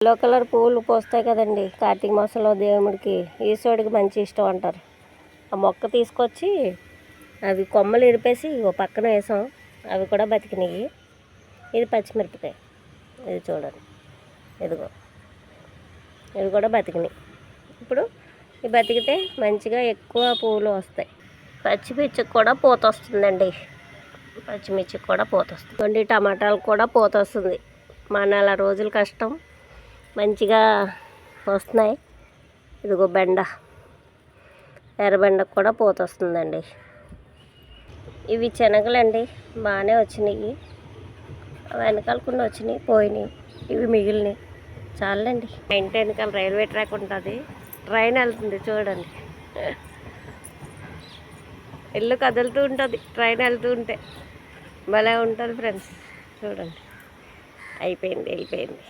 Yellow colour పువ్వులు పోస్తాయి కదండి కార్తీక మాసంలో దేవుడికి, ఈశ్వరుడికి మంచి ఇష్టం అంటారు. ఆ మొక్క తీసుకొచ్చి అవి కొమ్మలు ఇరిపేసి ఓ పక్కన వేసాం, అవి కూడా బతికినాయి. ఇది పచ్చిమిరపకాయ, ఇది చూడండి, ఇదిగో ఇవి కూడా బతికినాయి. ఇప్పుడు ఇవి బతికితే మంచిగా ఎక్కువ పువ్వులు వస్తాయి. పచ్చిమిర్చికి కూడా పూత వస్తుందండి, పచ్చిమిర్చికి కూడా పూత వస్తుంది. టమాటాలకు కూడా పూత వస్తుంది. మా నెల రోజులు కష్టం మంచిగా వస్తున్నాయి. ఇదిగో బెండ, ఎర్రబెండకు కూడా పూత వస్తుందండి. ఇవి శనగలండి, బాగానే వచ్చినాయి. వెనకాల కొన్ని వచ్చినాయి, పోయినాయి, ఇవి మిగిలినాయి. చాలండి. మా ఇంటి వెనకాల రైల్వే ట్రాక్ ఉంటుంది, ట్రైన్ వెళ్తుంది చూడండి. ఇల్లు కదులుతూ ఉంటుంది ట్రైన్ వెళ్తూ ఉంటే, భలే ఉంటుంది ఫ్రెండ్స్. చూడండి, అయిపోయింది, వెళ్ళిపోయింది.